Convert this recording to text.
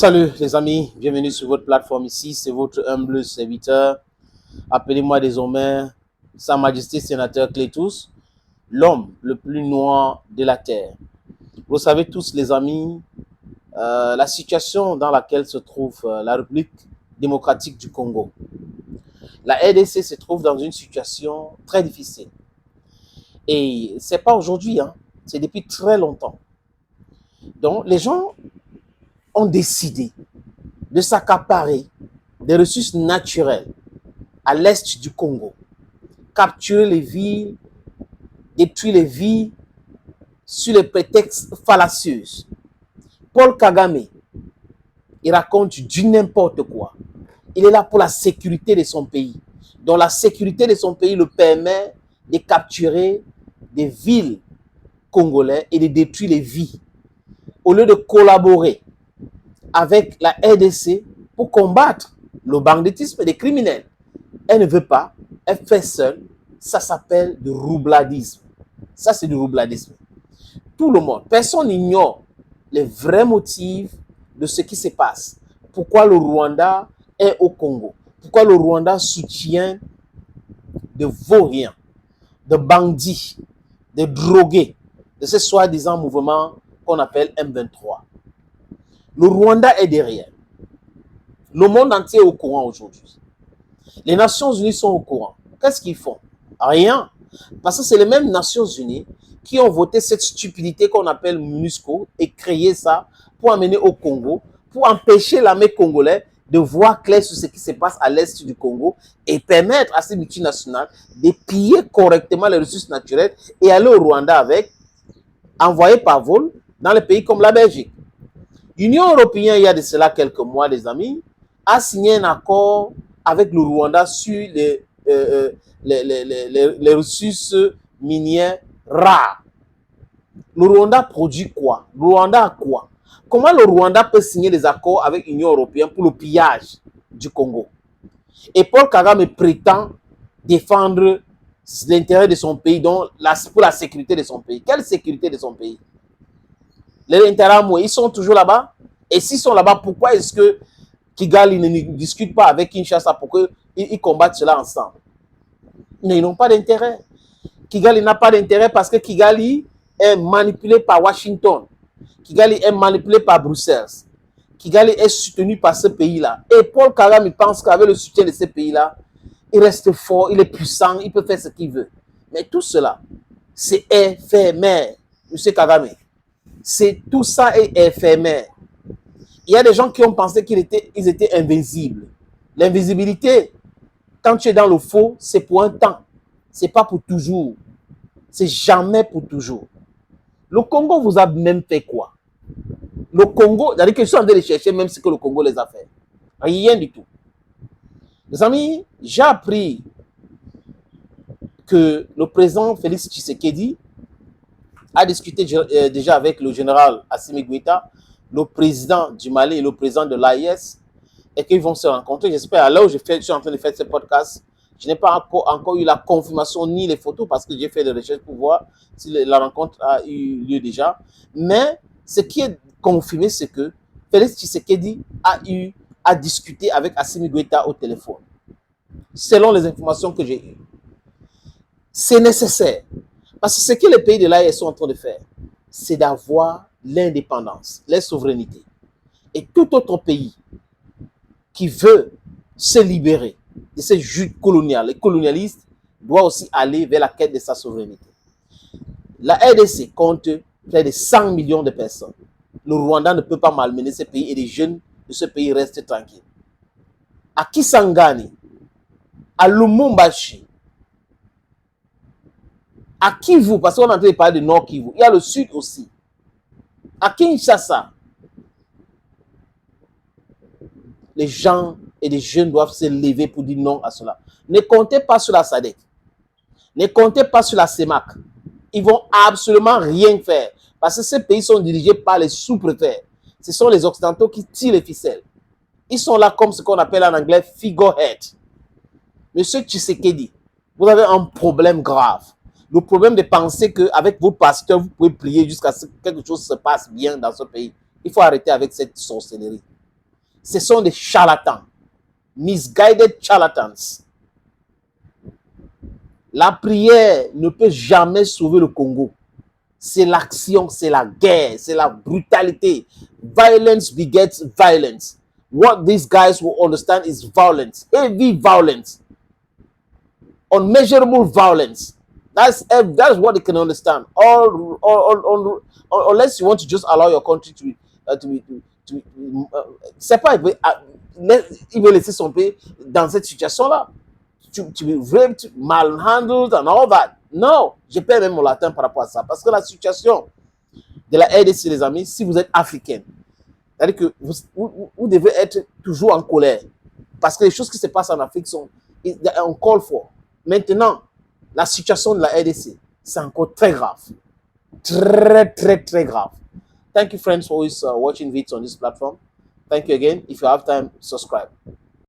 Salut les amis, bienvenue sur votre plateforme ici, c'est votre humble serviteur. Appelez-moi désormais Sa Majesté Sénateur Clétus, l'homme le plus noir de la terre. Vous savez tous les amis, la situation dans laquelle se trouve la République démocratique du Congo. La RDC se trouve dans une situation très difficile. Et ce n'est pas aujourd'hui, hein, c'est depuis très longtemps. Donc les gens ont décidé de s'accaparer des ressources naturelles à l'est du Congo, capturer les villes, détruire les villes sur les prétextes fallacieux. Paul Kagame, il raconte du n'importe quoi. Il est là pour la sécurité de son pays. Donc la sécurité de son pays le permet de capturer des villes congolaises et de détruire les vies. Au lieu de collaborer avec la RDC pour combattre le banditisme des criminels. Elle ne veut pas, elle fait seule. Ça s'appelle du roubladisme. Ça, c'est du roubladisme. Tout le monde, personne n'ignore les vrais motifs de ce qui se passe. Pourquoi le Rwanda est au Congo? Pourquoi le Rwanda soutient de vauriens, de bandits, de drogués, de ce soi-disant mouvement qu'on appelle M23. Le Rwanda est derrière. Le monde entier est au courant aujourd'hui. Les Nations Unies sont au courant. Qu'est-ce qu'ils font? Rien. Parce que c'est les mêmes Nations Unies qui ont voté cette stupidité qu'on appelle MONUSCO et créé ça pour amener au Congo, pour empêcher l'armée congolaise de voir clair sur ce qui se passe à l'est du Congo et permettre à ces multinationales de piller correctement les ressources naturelles et aller au Rwanda avec, envoyés par vol dans les pays comme la Belgique. L'Union européenne, il y a de cela quelques mois, les amis, a signé un accord avec le Rwanda sur les ressources minières rares. Le Rwanda produit quoi? Le Rwanda a quoi? Comment le Rwanda peut signer des accords avec l'Union européenne pour le pillage du Congo? Et Paul Kagame prétend défendre l'intérêt de son pays, donc pour la sécurité de son pays. Quelle sécurité de son pays? Les Interahamwe, ils sont toujours là-bas? Et s'ils sont là-bas, pourquoi est-ce que Kigali ne discute pas avec Kinshasa pour qu'ils combattent cela ensemble? Mais ils n'ont pas d'intérêt. Kigali n'a pas d'intérêt parce que Kigali est manipulé par Washington. Kigali est manipulé par Bruxelles. Kigali est soutenu par ce pays-là. Et Paul Kagame pense qu'avec le soutien de ce pays-là, il reste fort, il est puissant, il peut faire ce qu'il veut. Mais tout cela, c'est éphémère, M. Kagame. Tout ça est éphémère. Il y a des gens qui ont pensé qu'ils étaient invincibles. L'invisibilité, quand tu es dans le faux, c'est pour un temps. Ce n'est pas pour toujours. C'est jamais pour toujours. Le Congo vous a même fait quoi? Le Congo, c'est-à-dire que je suis en train de chercher même ce que le Congo les a fait. Rien du tout. Les amis, j'ai appris que le président Félix Tshisekedi a discuté déjà avec le général Assimi Goïta, le président du Mali et le président de l'AIS, et qu'ils vont se rencontrer. J'espère, à l'heure où je suis en train de faire ce podcast, je n'ai pas encore eu la confirmation ni les photos parce que j'ai fait des recherches pour voir si la rencontre a eu lieu déjà. Mais ce qui est confirmé, c'est que Félix Tshisekedi a discuté avec Assimi Goïta au téléphone. Selon les informations que j'ai eues. C'est nécessaire. Parce que ce que les pays de l'AES sont en train de faire, c'est d'avoir l'indépendance, la souveraineté. Et tout autre pays qui veut se libérer de ces joutes coloniales, les colonialistes, doit aussi aller vers la quête de sa souveraineté. La RDC compte près de 100 millions de personnes. Le Rwanda ne peut pas malmener ce pays et les jeunes de ce pays restent tranquilles. À Kisangani, à Lumumbashi, à Kivu, parce qu'on est en train de parler de Nord Kivu, il y a le Sud aussi. À Kinshasa, les gens et les jeunes doivent se lever pour dire non à cela. Ne comptez pas sur la SADC. Ne comptez pas sur la CEMAC. Ils vont absolument rien faire. Parce que ces pays sont dirigés par les sous-préfets. Ce sont les Occidentaux qui tirent les ficelles. Ils sont là comme ce qu'on appelle en anglais figurehead. Monsieur Tshisekedi, vous avez un problème grave. Le problème de penser qu'avec vos pasteurs, vous pouvez prier jusqu'à ce que quelque chose se passe bien dans ce pays. Il faut arrêter avec cette sorcellerie. Ce sont des charlatans, misguided charlatans. La prière ne peut jamais sauver le Congo. C'est l'action, c'est la guerre, c'est la brutalité. Violence begets violence. What these guys will understand is violence, heavy violence, unmeasurable violence. That's what they can understand. Unless you want to just allow your country to c'est pas, il veut laisser son pays dans cette situation-là. To be raped, malhandled and all that. Non, je perds même mon latin par rapport à ça. Parce que la situation de la RDC, les amis, si vous êtes africain, c'est-à-dire que vous devez être toujours en colère. Parce que les choses qui se passent en Afrique sont on call for. Maintenant, la situation de la RDC, c'est encore très grave. Très, très, très grave. Thank you, friends, for always watching videos on this platform. Thank you again. If you have time, subscribe.